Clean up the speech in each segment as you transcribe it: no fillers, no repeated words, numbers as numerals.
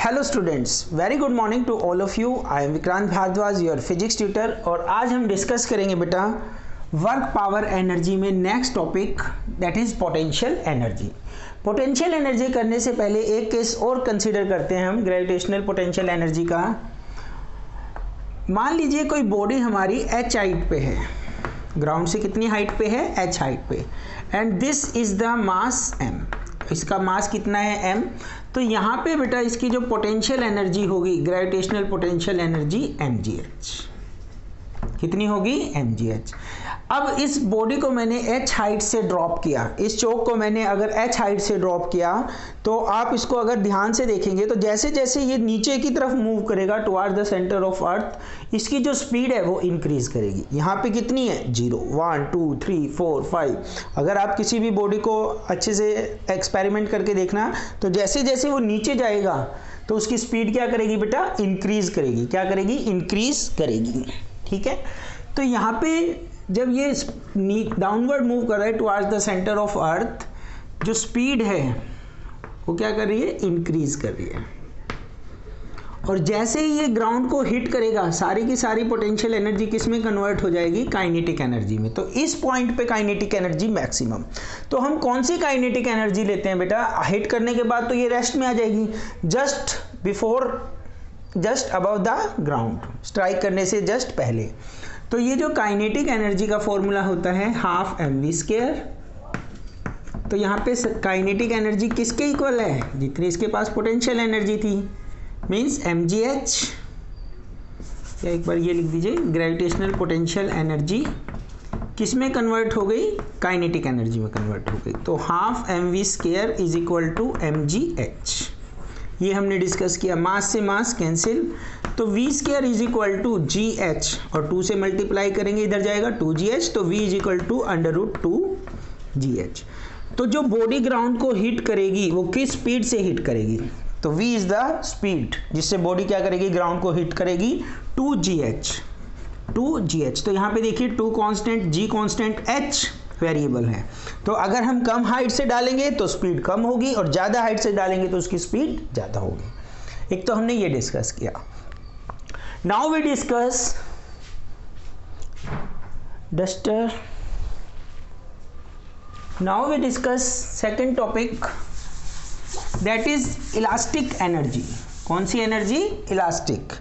Hello students, very good morning to all of you. I am Vikrant Bhardwaj, your physics tutor. और आज हम discuss करेंगे बेटा वर्क पावर एनर्जी में next topic, that is potential energy. Potential energy करने से पहले एक केस और कंसीडर करते हैं हम ग्रेविटेशनल पोटेंशियल एनर्जी का। मान लीजिए कोई बॉडी हमारी h हाइट पे है, ग्राउंड से कितनी हाइट पे है, h हाइट पे, and this is the mass m। इसका मास कितना है m। तो यहाँ पे बेटा इसकी जो पोटेंशियल एनर्जी होगी, ग्रेविटेशनल पोटेंशियल एनर्जी mgh, कितनी होगी mgh। अब इस बॉडी को मैंने h हाइट से ड्रॉप किया, इस चौक को मैंने अगर h हाइट से ड्रॉप किया, तो आप इसको अगर ध्यान से देखेंगे तो जैसे जैसे ये नीचे की तरफ मूव करेगा toward the centre of earth, इसकी जो स्पीड है वो इंक्रीज करेगी। यहाँ पे कितनी है 0 1 2 3 4 5। अगर आप किसी भी बॉडी को अच्छे से एक्सपेरिमेंट करके देखना, तो जैसे जैसे वो नीचे जाएगा तो उसकी स्पीड क्या करेगी बेटा, इंक्रीज करेगी। क्या करेगी, इंक्रीज करेगी। ठीक है, तो यहाँ पे जब ये डाउनवर्ड मूव कर रहा है towards the centre of earth, जो स्पीड है वो क्या कर रही है, इंक्रीज कर रही है। और जैसे ही ये ग्राउंड को हिट करेगा, सारी की सारी पोटेंशियल एनर्जी किस में कन्वर्ट हो जाएगी, काइनेटिक एनर्जी में। तो इस पॉइंट पे काइनेटिक एनर्जी मैक्सिमम। तो हम कौन सी काइनेटिक एनर्जी लेते हैं बेटा, हिट करने के बाद तो ये रेस्ट में आ जाएगी, just above the ground, strike करने से जस्ट पहले। तो ये जो काइनेटिक एनर्जी का फॉर्मूला होता है हाफ mv²। तो यहाँ पे काइनेटिक एनर्जी किसके इक्वल है, जितनी इसके पास पोटेंशियल एनर्जी थी, मीन्स mgh। या एक बार ये लिख दीजिए, ग्रेविटेशनल पोटेंशियल एनर्जी किस में कन्वर्ट हो गई, काइनेटिक एनर्जी में कन्वर्ट हो गई। तो half mv² is equal to mgh। ये हमने डिस्कस किया, मास से मास कैंसिल, तो v² is equal to gh, और 2 से मल्टीप्लाई करेंगे इधर जाएगा 2gh, तो v is equal to √2gh। तो जो बॉडी ग्राउंड को हिट करेगी वो किस स्पीड से हिट करेगी, तो v इज द स्पीड जिससे बॉडी क्या करेगी, ग्राउंड को हिट करेगी, 2gh। तो यहाँ पे देखिए 2 constant, g constant, h variable है। तो अगर हम कम हाइट से डालेंगे तो स्पीड कम होगी, और ज़्यादा हाइट से डालेंगे तो उसकी स्पीड ज़्यादा होगी। एक तो हमने ये डिस्कस किया। Now we discuss duster. Now we discuss second topic, that is elastic energy. कौन सी एनर्जी, इलास्टिक।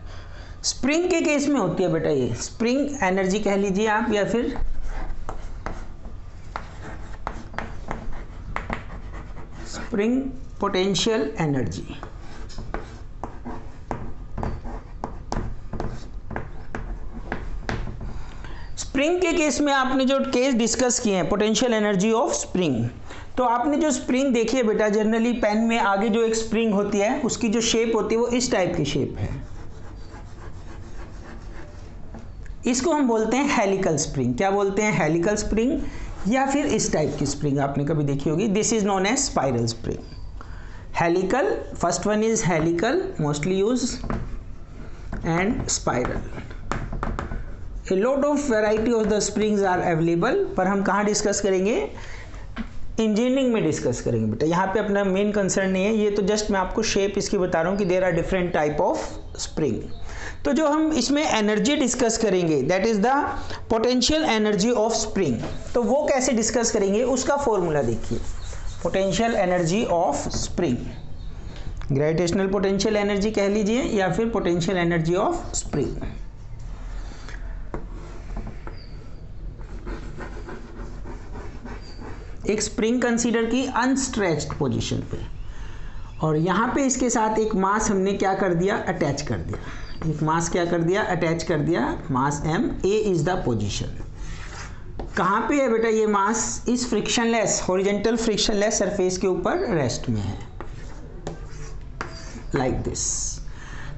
स्प्रिंग के केस में होती है बेटा, ये स्प्रिंग एनर्जी कह लीजिए आप, या फिर स्प्रिंग पोटेंशियल एनर्जी। स्प्रिंग के केस में आपने जो केस डिस्कस किए हैं, पोटेंशियल एनर्जी ऑफ स्प्रिंग, तो आपने जो स्प्रिंग देखी है बेटा, जनरली पेन में आगे जो एक स्प्रिंग होती है उसकी जो शेप होती है वो इस टाइप की शेप है। इसको हम बोलते हैं हेलिकल स्प्रिंग। क्या बोलते हैं, हेलिकल स्प्रिंग, या फिर इस टाइप की स्प्रिंग आपने कभी देखी होगी, this is known as spiral spring. Helical, first one is helical, mostly use, and spiral. A lot of variety of the springs are available, पर हम कहाँ डिस्कस करेंगे, इंजीनियरिंग में डिस्कस करेंगे बेटा। यहाँ पे अपना मेन कंसर्न नहीं है, ये तो जस्ट मैं आपको शेप इसकी बता रहा हूँ कि there are different type of spring. तो जो हम इसमें एनर्जी डिस्कस करेंगे, that is the potential energy of spring. तो वो कैसे डिस्कस करेंगे, उसका फॉर्मूला देखिए, potential energy of spring, gravitational potential energy कह लीजिए, या फिर पोटेंशियल एनर्जी ऑफ स्प्रिंग। एक स्प्रिंग कंसीडर की अनस्ट्रेच्ड पोजीशन पे, और यहाँ पे इसके साथ एक मास हमने क्या कर दिया, अटैच कर दिया। एक मास क्या कर दिया, अटैच कर दिया, मास m। a is the position. कहाँ पे है बेटा ये मास, इस फ्रिक्शनलेस, हॉरिजॉन्टल फ्रिक्शनलेस सरफेस के ऊपर रेस्ट में है, लाइक दिस।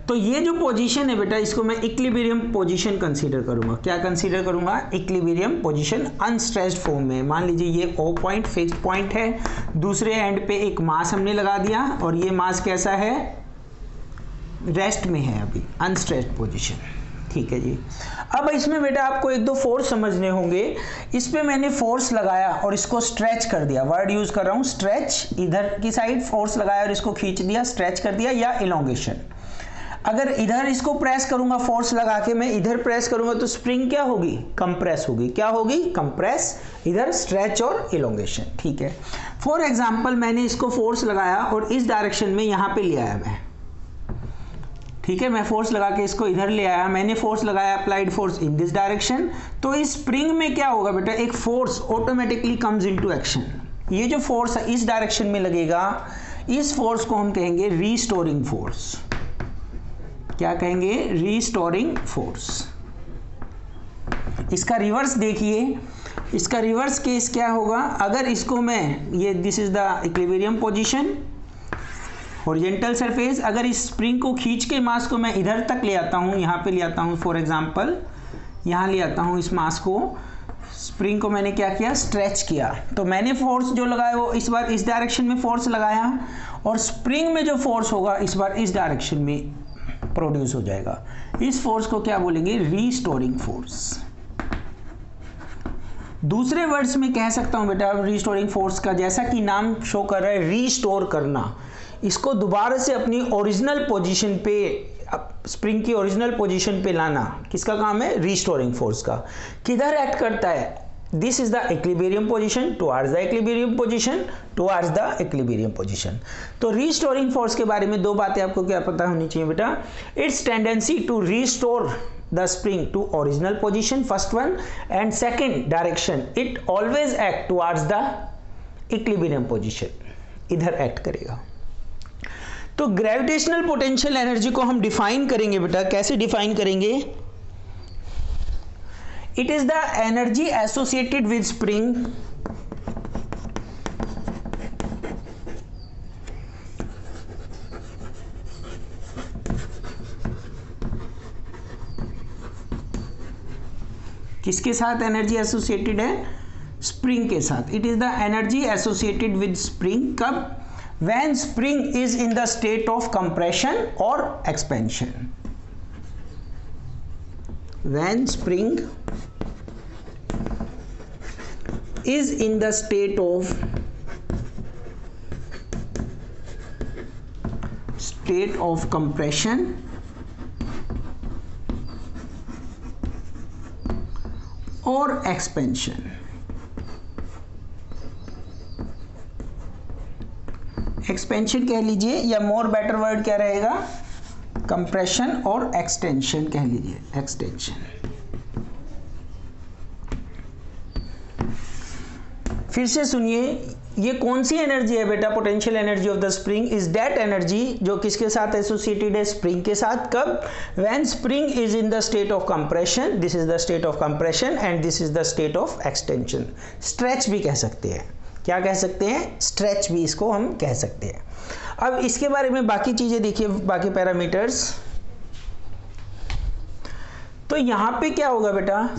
तो ये जो पोजीशन है बेटा, इसको मैं इक्विलिब्रियम पोजीशन कंसीडर करूंगा। क्या कंसीडर करूंगा, इक्विलिब्रियम पोजीशन, अनस्ट्रेच्ड फॉर्म में। मान लीजिए ये O पॉइंट फिक्स्ड पॉइंट है, दूसरे एंड पे एक मास हमने लगा दिया, और ये मास कैसा है, रेस्ट में है, अभी अनस्ट्रेच्ड पोजीशन। ठीक है जी। अब इसमें बेटा आपको एक दो फोर्स समझने होंगे। इस पे मैंने फोर्स लगाया और इसको स्ट्रेच कर दिया, वर्ड यूज कर रहा हूं स्ट्रेच, इधर की साइड फोर्स लगाया और इसको खींच दिया, स्ट्रेच कर दिया, या इलोंगेशन। अगर इधर इसको प्रेस करूंगा फोर्स लगा के, मैं इधर प्रेस करूंगा तो स्प्रिंग क्या होगी, कंप्रेस होगी। क्या होगी, कंप्रेस। इधर स्ट्रेच और इलोंगेशन, ठीक है। फॉर एग्जांपल मैंने इसको फोर्स लगाया और इस डायरेक्शन में यहां पे ले आया मैं, ठीक है, मैं फोर्स लगा के इसको इधर ले आया, मैंने फोर्स लगाया, applied force in this direction. तो इस स्प्रिंग में क्या होगा बेटा, एक force automatically comes into action. ये जो फोर्स है इस डायरेक्शन में लगेगा, इस फोर्स को हम कहेंगे रीस्टोरिंग फोर्स। क्या कहेंगे, रीस्टोरिंग फोर्स। इसका रिवर्स देखिए, इसका रिवर्स केस क्या होगा, अगर इसको मैं ये this is the equilibrium position, horizontal surface, अगर इस स्प्रिंग को खींच के मास को मैं इधर तक ले आता हूँ, यहाँ पे ले आता हूँ, फॉर एग्जांपल यहाँ ले आता हूँ, इस मास को, स्प्रिंग को मैंने क्या किया, स्ट्रेच किया, तो मैंने फोर्स जो लगाया वो इस बार इस डायरेक्शन में फोर्स लगाया, और स्प्रिंग में जो फोर्स होगा इस बार इस डायरेक्शन में प्रोड्यूस हो जाएगा। इस फोर्स को क्या बोलेंगे, रीस्टोरिंग फोर्स। दूसरे वर्ड्स में कह सकता हूं बेटा रीस्टोरिंग फोर्स का, जैसा कि नाम शो कर रहा है, रीस्टोर करना, इसको दोबारा से अपनी ओरिजिनल पोजीशन पे, स्प्रिंग की ओरिजिनल पोजीशन पे लाना, किसका काम है, रीस्टोरिंग फोर्स का। किधर एक्ट करता है, this is the equilibrium position, towards the equilibrium position, towards the equilibrium position. तो रीस्टोरिंग फोर्स के बारे में दो बातें आपको क्या पता होनी चाहिए बेटा, it's tendency to restore the spring to original position, first one, and second direction, it always act towards the equilibrium position, इधर एक्ट करेगा। तो ग्रेविटेशनल पोटेंशियल एनर्जी को हम डिफाइन करेंगे बेटा, कैसे डिफाइन करेंगे, it is the energy associated with spring किसके साथ एनर्जी एसोसिएटेड है, स्प्रिंग के साथ। It is the energy associated with spring, कब, when spring is in the state of compression और expansion. When spring is in the state of compression और expansion. Expansion कह लीजिए, या मोर बेटर वर्ड क्या रहेगा, कंप्रेशन और एक्सटेंशन कह लीजिए, एक्सटेंशन। फिर से सुनिए, ये कौन सी एनर्जी है बेटा, potential energy of the spring is that energy जो किसके साथ एसोसिएटेड है, स्प्रिंग के साथ, कब, when spring is in the state of compression, this is the state of compression and this is the state of extension. Stretch भी कह सकते हैं, क्या कह सकते हैं, स्ट्रेच भी इसको हम कह सकते हैं। अब इसके बारे में बाकी चीजें देखिए, बाकी पैरामीटर्स। तो यहां पे क्या होगा बेटा,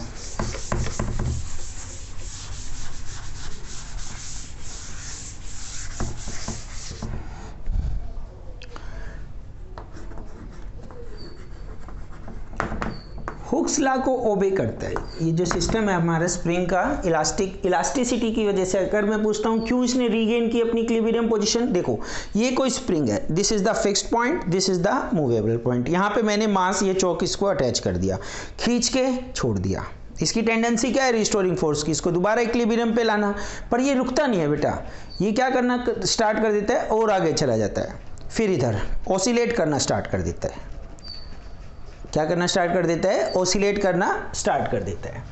हुक्स लॉ को ओबे करता है। ये जो सिस्टम है हमारा स्प्रिंग का, इलास्टिसिटी की वजह से, अगर मैं पूछता हूँ क्यों इसने रीगेन की अपनी इक्विलिब्रियम पोजीशन, देखो ये कोई स्प्रिंग है, this is the fixed point, this is the movable point, यहाँ पे मैंने मास ये चौक इसको अटैच कर दिया, खींच के छोड़ दिया। इसकी टेंडेंसी क्या है, रिस्टोरिंग फोर्स की, इसको दोबारा इक्विलिब्रियम पे लाना, पर ये रुकता नहीं है बेटा, ये क्या करना स्टार्ट कर देता है और आगे चला जाता है, फिर इधर ऑसिलेट करना स्टार्ट कर देता है। क्या करना स्टार्ट कर देता है, ऑसिलेट करना स्टार्ट कर देता है।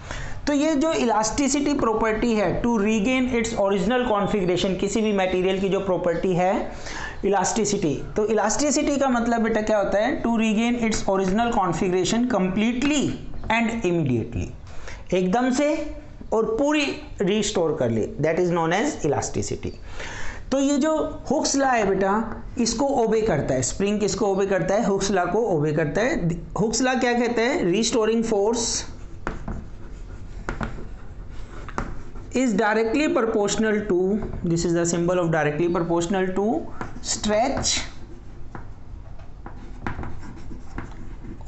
तो ये जो इलास्टिसिटी प्रॉपर्टी है, to regain its original configuration, किसी भी मटेरियल की जो प्रॉपर्टी है इलास्टिसिटी, तो इलास्टिसिटी का मतलब बेटा क्या होता है, to regain its original configuration completely and immediately, एकदम से और पूरी रिस्टोर कर ले, that is known as elasticity. तो ये जो हुक्स लॉ है बेटा, इसको ओबे करता है, स्प्रिंग किसको ओबे करता है, हुक्स लॉ को ओबे करता है। हुक्स लॉ क्या कहते हैं, restoring force is directly proportional to, this is the symbol of directly proportional to stretch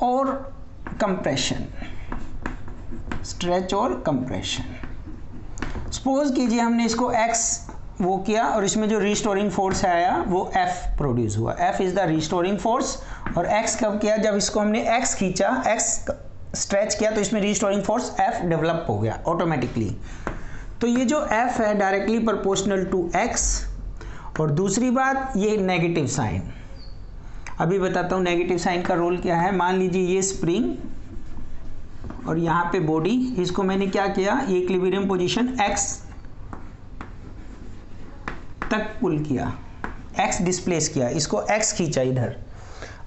or compression, stretch और कंप्रेशन। सपोज कीजिए हमने इसको x वो किया और इसमें जो रिस्टोरिंग फोर्स आया वो F प्रोड्यूस हुआ। F is the restoring force. और x कब किया? जब इसको हमने x खींचा, x स्ट्रेच किया तो इसमें रिस्टोरिंग फोर्स F डेवलप हो गया ऑटोमेटिकली। तो ये जो F है डायरेक्टली प्रोपोर्शनल टू x। और दूसरी बात, ये नेगेटिव साइन, अभी बताता हूँ नेगेटिव साइन का रोल क्या है। मान लीजिए ये स्प्रिंग और यहाँ पे बॉडी, इसको मैंने क्या किया, ये इक्विलिब्रियम पोजीशन x तक पुल किया, x डिस्प्लेस किया, इसको x खींचा इधर।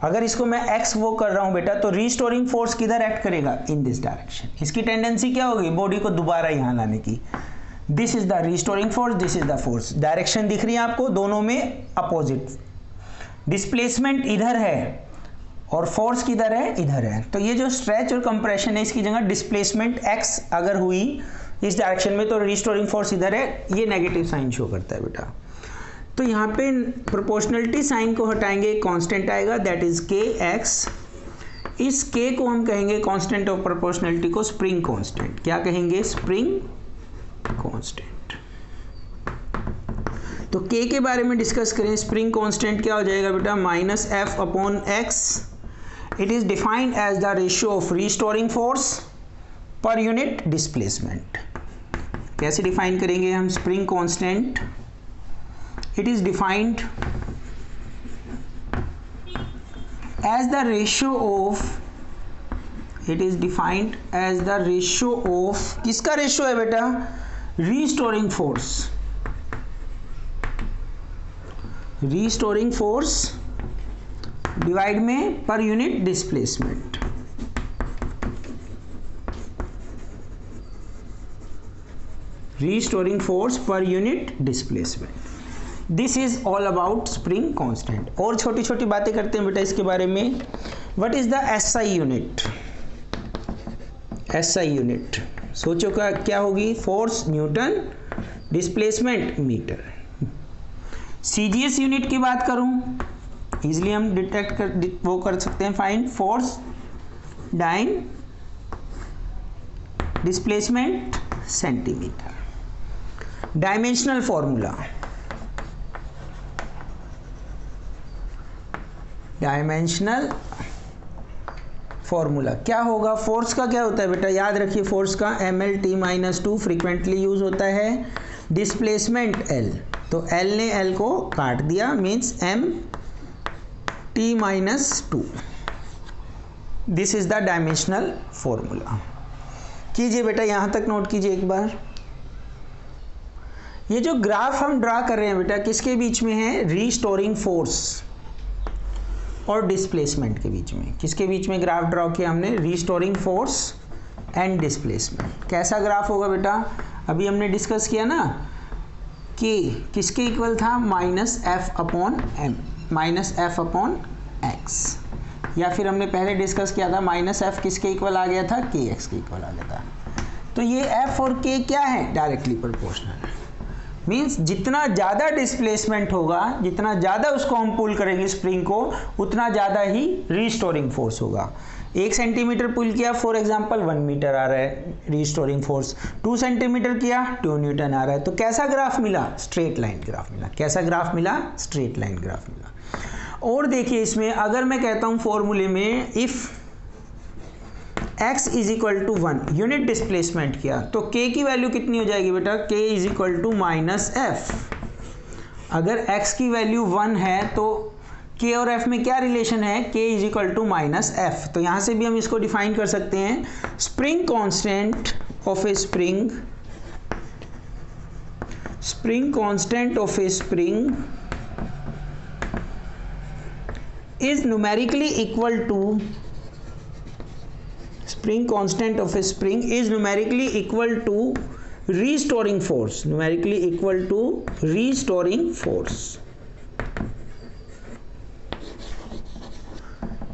अगर इसको मैं x वो कर रहा हूँ बेटा, तो रिस्टोरिंग फोर्स किधर एक्ट करेगा? In this direction. इसकी टेंडेंसी क्या होगी? बॉडी को दोबारा यहाँ लाने की। This is the restoring force, this is the force. Direction दिख रही है आपको, दोनों में अपोजिट। डिस्प्लेसमेंट इधर है और फोर्स किधर है? इधर है। तो ये जो स्ट्रेच और कंप्रेशन है, इसकी जगह डिस्प्लेसमेंट x अगर हुई इस डायरेक्शन में तो रिस्टोरिंग फोर्स इधर है, ये नेगेटिव साइन शो करता है बेटा। तो यहाँ पे प्रोपोर्शनलिटी साइन को हटाएंगे, कांस्टेंट आएगा, दैट इज kx। इस k को हम कहेंगे कांस्टेंट ऑफ प्रोपोर्शनलिटी को स्प्रिंग कांस्टेंट। क्या कहेंगे? Spring constant. तो k के बारे में डिस्कस करें, स्प्रिंग कांस्टेंट क्या हो जाएगा बेटा? Minus F upon X. It is defined as the ratio of restoring force per unit displacement. कैसे डिफाइन करेंगे हम spring constant? It is defined as the ratio of, it is defined as the ratio of, किसका ratio है बेटा? Restoring force, restoring force divide में per unit displacement. Restoring force per unit displacement. This is all about spring constant. और छोटी छोटी बातें करते हैं बेटा इसके बारे में। What is the SI unit? SI unit सोचो क्या होगी? Force newton, displacement metre. CGS unit की बात करूं, इजिली हम डिटेक्ट कर सकते हैं, find force dyne, displacement centimetre. Dimensional formula, dimensional formula क्या होगा? फोर्स का क्या होता है बेटा? याद रखिए फोर्स का mL/t-2 फ्रीक्वेंटली यूज होता है। डिस्प्लेसमेंट L, तो L ने L को काट दिया, means m/t-2। This is the dimensional formula. कीजिए बेटा, यहां तक नोट कीजिए एक बार। ये जो ग्राफ हम ड्रा कर रहे हैं बेटा, किसके बीच में है? रिस्टोरिंग फोर्स और डिस्प्लेसमेंट के बीच में। किसके बीच में ग्राफ ड्रॉ किया हमने? Restoring force and displacement. कैसा ग्राफ होगा बेटा? अभी हमने डिस्कस किया ना कि किसके इक्वल था? -f upon m, -f upon x। या फिर हमने पहले डिस्कस किया था -f किसके इक्वल आ गया था? kx के इक्वल आ गया था। तो ये f और k क्या है? Directly proportional. मीन्स जितना ज़्यादा डिस्प्लेसमेंट होगा, जितना ज़्यादा उसको हम पुल करेंगे स्प्रिंग को, उतना ज़्यादा ही रिस्टोरिंग फोर्स होगा। 1 सेंटीमीटर पुल किया फॉर एग्जांपल 1 मीटर आ रहा है रिस्टोरिंग फोर्स, 2 सेंटीमीटर किया 2 न्यूटन आ रहा है। तो कैसा ग्राफ मिला? स्ट्रेट लाइन ग्राफ मिला। कैसा ग्राफ मिला? स्ट्रेट लाइन ग्राफ मिला। और देखिए इसमें अगर मैं कहता हूँ फॉर्मूले में if x is equal to 1 unit displacement किया तो k की वैल्यू कितनी हो जाएगी बेटा? k is equal to -f। अगर x की वैल्यू 1 है तो k और f में क्या रिलेशन है? k is equal to -f। तो यहाँ से भी हम इसको डिफाइन कर सकते हैं। Spring constant of A spring, spring constant of A spring is numerically equal to, spring constant of a spring is numerically equal to restoring force, numerically equal to restoring force।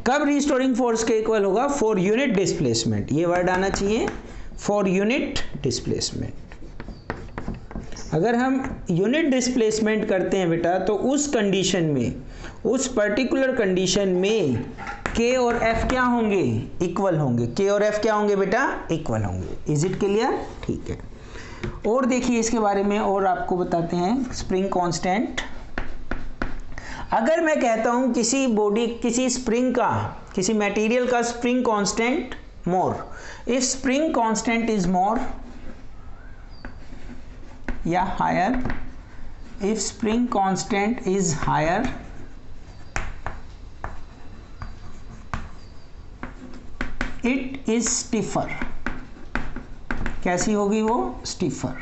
कब restoring force के equal होगा? For unit displacement. ये word आना चाहिए, for unit displacement. अगर हम unit displacement करते हैं बेटा तो उस कंडीशन में, उस पर्टिकुलर कंडीशन में के और एफ क्या होंगे, इक्वल होंगे। के और एफ क्या होंगे बेटा, इक्वल होंगे। Is it clear? ठीक है। और देखिए इसके बारे में और आपको बताते हैं स्प्रिंग कांस्टेंट। अगर मैं कहता हूं किसी बॉडी, किसी स्प्रिंग का, किसी मटेरियल का spring constant more, if spring constant is more या higher, if spring constant is higher, it is stiffer. कैसी होगी वो, stiffer.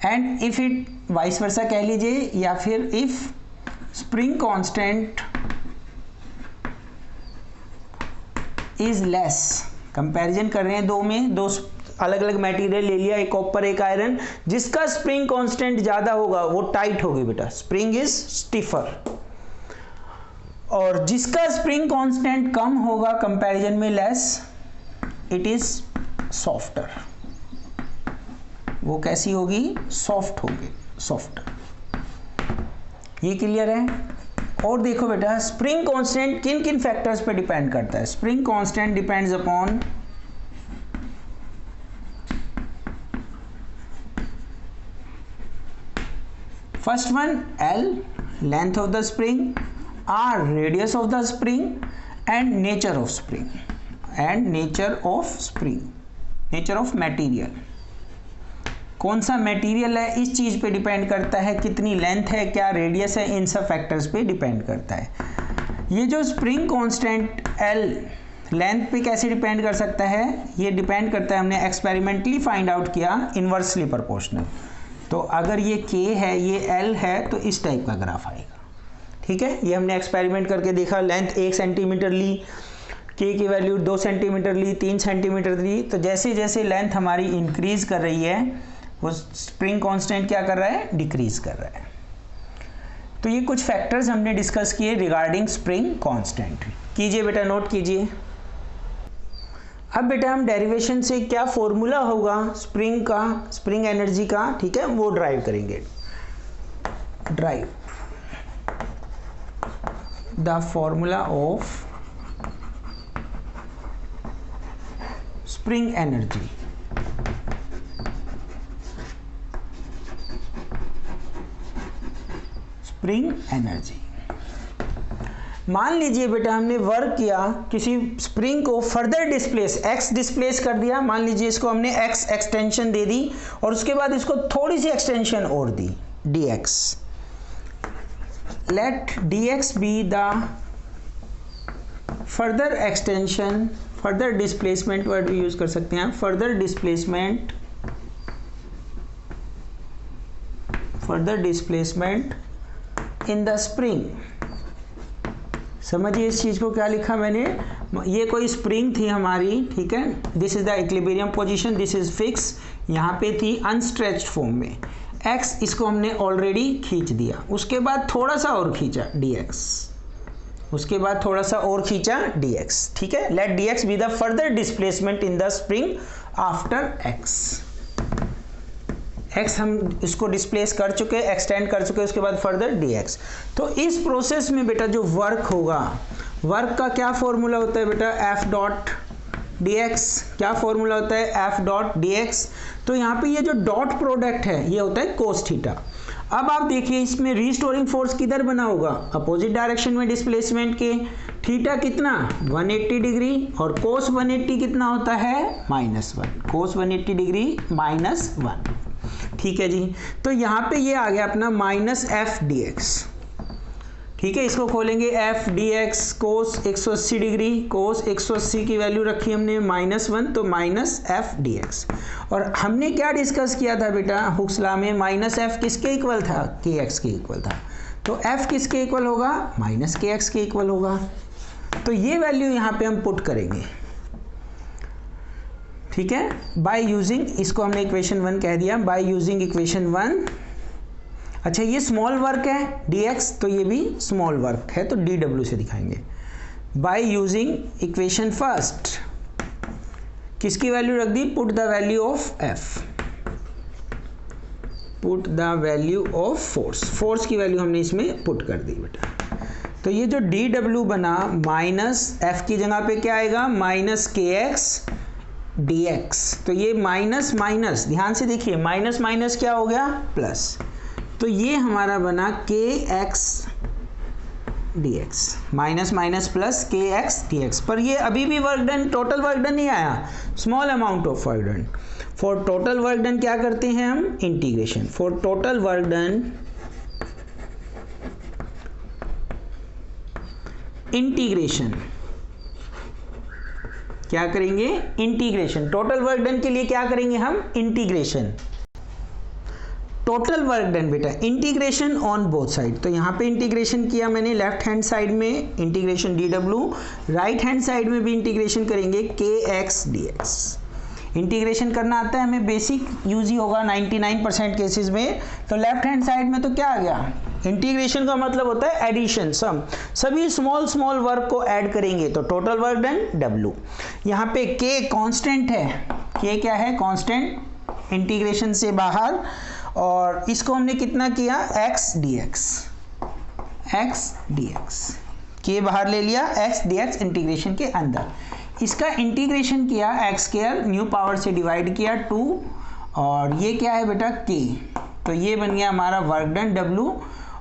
And if it vice versa कह लीजिए, या फिर if spring constant is less, comparison कर रहे हैं दो में, दो अलग अलग मटेरियल ले लिया, एक कॉपर एक आयरन, जिसका स्प्रिंग कांस्टेंट ज्यादा होगा वो टाइट होगी बेटा, स्प्रिंग इज स्टिफर। और जिसका स्प्रिंग कांस्टेंट कम होगा कंपैरिजन में लेस, इट इज सॉफ्टर। वो कैसी होगी, सॉफ्ट होगी, सॉफ्टर। ये क्लियर है? और देखो बेटा स्प्रिंग कांस्टेंट किन किन फैक्टर्स पे डिपेंड करता है। Spring constant depends upon first one L, length of the spring, R, radius of the spring, and nature of spring, and nature of spring, nature of material. कौन सा material है इस चीज पे डिपेंड करता है, कितनी लेंथ है, क्या रेडियस है, इन सब फैक्टर्स पे डिपेंड करता है। ये जो स्प्रिंग कांस्टेंट L लेंथ पे कैसे डिपेंड कर सकता है, ये डिपेंड करता है, हमने एक्सपेरिमेंटली फाइंड आउट किया, इनवर्सली प्रोपोर्शनल। तो अगर ये K है, ये L है, तो इस टाइप का ग्राफ आएगा। ठीक है, ये हमने एक्सपेरिमेंट करके देखा। लेंथ 1 सेंटीमीटर ली, K की वैल्यू 2 सेंटीमीटर ली, 3 सेंटीमीटर ली, तो जैसे जैसे लेंथ हमारी इंक्रीज कर रही है, वो स्प्रिंग कांस्टेंट क्या कर रहा है, डिक्रीज कर रहा है। तो ये कुछ फैक्टर्स हमने डिस्कस किए रिगार्डिंग स्प्रिंग कांस्टेंट। कीजिए बेटा, नोट कीजिए। अब बेटा हम डेरिवेशन से क्या फॉर्मूला होगा स्प्रिंग का, स्प्रिंग एनर्जी का, ठीक है, वो ड्राइव करेंगे। Drive the formula of spring energy. Spring energy, मान लीजिए बेटा हमने वर्क किया, किसी स्प्रिंग को फर्दर डिस्प्लेस, x डिस्प्लेस कर दिया, मान लीजिए इसको हमने x एक्सटेंशन दे दी, और उसके बाद इसको थोड़ी सी एक्सटेंशन और दी, dx। Let dx be the further extension, further displacement word use कर सकते हैं, further displacement, further displacement in the spring. समझिए इस चीज को क्या लिखा मैंने, ये कोई स्प्रिंग थी हमारी, ठीक है, this is the equilibrium position, this is fix, यहाँ पे थी अनस्ट्रेच्ड फॉर्म में, x इसको हमने ऑलरेडी खींच दिया, उसके बाद थोड़ा सा और खींचा dx, उसके बाद थोड़ा सा और खींचा dx, ठीक है। Let dx be the further displacement in the spring after x। x हम इसको डिस्प्लेस कर चुके, एक्सटेंड कर चुके, उसके बाद फर्दर dx। तो इस प्रोसेस में बेटा जो वर्क होगा, वर्क का क्या फॉर्मूला होता है बेटा, F डॉट dx। क्या फॉर्मूला होता है, F डॉट dx। तो यहाँ पे ये जो डॉट प्रोडक्ट है ये होता है कोस थीटा। अब आप देखिए इसमें रीस्टोरिंग फोर्स किधर बना होगा, अपोजिट डायरेक्शन में डिस्प्लेसमेंट के। थीटा कितना, 180 डिग्री, और कोस 180 कितना होता है, -1, कोस 180 डिग्री -1। ठीक है जी, तो यहाँ पे ये आ गया अपना -f dx। ठीक है, इसको खोलेंगे, f dx कोस 180 डिग्री, कोस 180 की वैल्यू रखी हमने -1, तो -f dx। और हमने क्या डिस्कस किया था बेटा हुक्स लॉ में, -f किसके इक्वल था, kx के इक्वल था, तो f किसके इक्वल होगा, -kx के इक्वल होगा। तो ये वैल्यू यहाँ पे हम पुट करेंगे, ठीक है, बाय यूजिंग, इसको हमने इक्वेशन 1 कह दिया, बाय यूजिंग इक्वेशन 1। अच्छा ये स्मॉल वर्क है dx, तो ये भी स्मॉल वर्क है, तो dw से दिखाएंगे। बाय यूजिंग इक्वेशन फर्स्ट, किसकी वैल्यू रख दी, put the value of f, put the value of force, force की वैल्यू हमने इसमें पुट कर दी बेटा। तो ये जो डी डब्ल्यू बना माइनस एफ की जगह पे क्या आएगा, माइनस के एक्स डी एक्स। तो ये माइनस माइनस, ध्यान से देखिए, माइनस माइनस क्या हो गया, प्लस। तो ये हमारा बना के x D x, minus minus plus के एक्स डी एक्स। पर ये अभी भी work done, total work done नहीं आया, small amount of work done. For total work done क्या करते हैं हम, integration. For total work done integration, क्या करेंगे, इंटीग्रेशन। टोटल वर्क डन के लिए क्या करेंगे हम, इंटीग्रेशन। टोटल वर्क डन बेटा, इंटीग्रेशन ऑन बोथ साइड। तो यहाँ पे इंटीग्रेशन किया मैंने लेफ्ट हैंड साइड में integration D W, right hand side में भी इंटीग्रेशन करेंगे के एक्स डी एक्स। इंटीग्रेशन करना आता है हमें, बेसिक यूज ही होगा 99% केसेस में। तो लेफ्ट हैंड साइड में तो क्या आ गया, इंटीग्रेशन का मतलब होता है एडिशन, सम, सभी स्मॉल स्मॉल वर्क को ऐड करेंगे तो टोटल वर्क डन डब्ल्यू। यहाँ पे के कांस्टेंट है, के क्या है, कांस्टेंट, इंटीग्रेशन से बाहर, और इसको हमने कितना किया, x D x, x D x, के बाहर ले लिया, एक्स डी एक्स इंटीग्रेशन के अंदर। इसका इंटीग्रेशन किया, एक्स स्क्वायर न्यू पावर से डिवाइड किया 2, और ये क्या है बेटा, के। तो ये बन गया हमारा वर्क डन डब्ल्यू,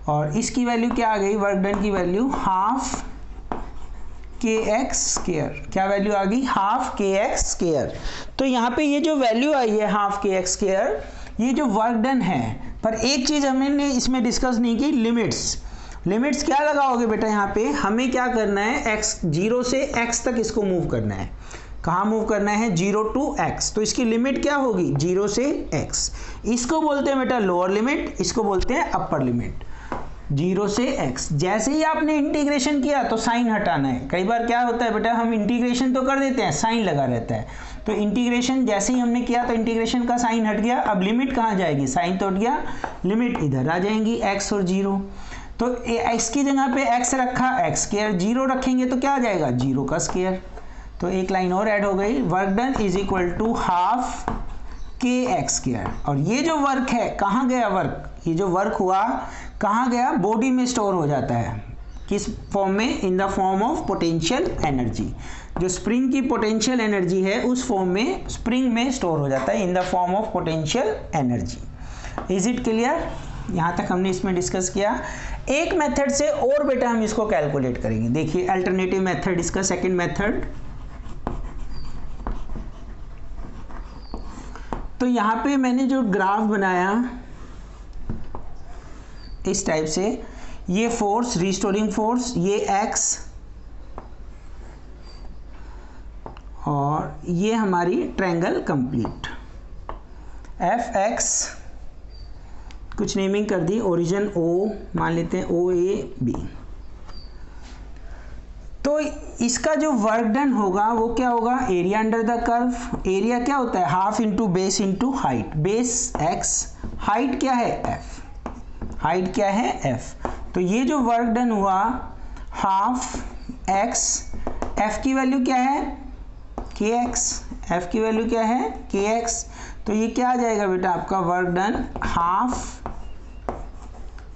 और इसकी वैल्यू क्या आ गई, वर्क डन की value half K X square. क्या वैल्यू आ गई, हाफ के एक्स स्क्वायर। तो यहाँ पे ये जो वैल्यू आई है हाफ के एक्स स्क्वायर, ये जो वर्क डन है। पर एक चीज़ हमने इसमें डिस्कस नहीं की, लिमिट्स। लिमिट्स क्या लगाओगे बेटा, यहाँ पे हमें क्या करना है, x 0 से x तक इसको मूव करना है। कहाँ मूव करना है, 0 to x। तो इसकी लिमिट क्या होगी, 0 से x। इसको बोलते हैं बेटा लोअर लिमिट, इसको बोलते हैं अपर लिमिट, 0 से x। जैसे ही आपने इंटीग्रेशन किया तो साइन हटाना है। कई बार क्या होता है बेटा, हम इंटीग्रेशन तो कर देते हैं, साइन लगा रहता है। तो इंटीग्रेशन जैसे ही हमने किया तो इंटीग्रेशन का साइन हट गया, अब लिमिट कहाँ जाएगी, साइन तो हट गया, लिमिट इधर आ जाएंगी, x और 0। तो x की जगह पे x रखा, x स्क्वायर, 0 रखेंगे तो क्या आ जाएगा, 0 का स्क्वायर। तो एक लाइन और ऐड हो गई, work done is equal to half K X square. और ये जो वर्क है कहाँ गया, वर्क, ये जो वर्क हुआ कहाँ गया, बॉडी में स्टोर हो जाता है। किस फॉर्म में, in the form of potential energy. जो स्प्रिंग की पोटेंशियल एनर्जी है उस फॉर्म में स्प्रिंग में स्टोर हो जाता है, in the form of potential energy. Is it clear, यहाँ तक हमने इसमें डिस्कस किया। एक मेथड से और बेटा हम इसको कैलकुलेट करेंगे। देखिए अल्टरनेटिव मेथड, इसका सेकंड मेथड। तो यहाँ पे मैंने जो ग्राफ बनाया इस टाइप से, ये फोर्स, रिस्टोरिंग फोर्स, ये एक्स, और ये हमारी ट्रायंगल कंप्लीट, एफ एक्स, कुछ नेमिंग कर दी, ओरिजिन ओ मान लेते हैं, ओ ए बी। तो इसका जो वर्क डन होगा वो क्या होगा, area under the curve. Area क्या होता है, half into base into height, base x, height क्या है एफ, हाइट क्या है एफ। तो ये जो वर्क डन हुआ हाफ एक्स, एफ की वैल्यू क्या है, के एक्स, एफ की वैल्यू क्या है, के एक्स। तो ये क्या आ जाएगा बेटा आपका work done half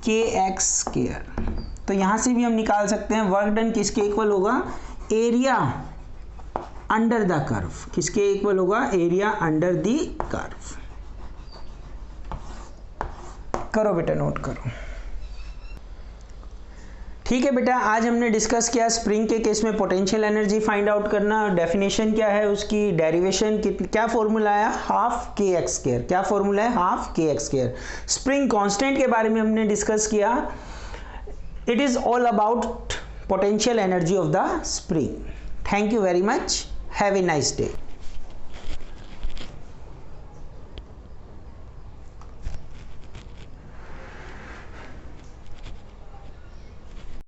K X square. तो यहाँ से भी हम निकाल सकते हैं वर्क डन किसके इक्वल होगा, एरिया अंडर द कर्व। किसके इक्वल होगा, एरिया अंडर द कर्व। करो बेटा, नोट करो। ठीक है बेटा, आज हमने डिस्कस किया स्प्रिंग के केस में पोटेंशियल एनर्जी फाइंड आउट करना। डेफिनेशन क्या है उसकी, डेरिवेशन, क्या फॉर्मूला आया, हाफ के एक्स स्क्वायर। क्या फॉर्मूला है, half K X square. Spring constant के बारे में हमने डिस्कस किया। It is all about potential energy of the spring. Thank you very much, have a nice day.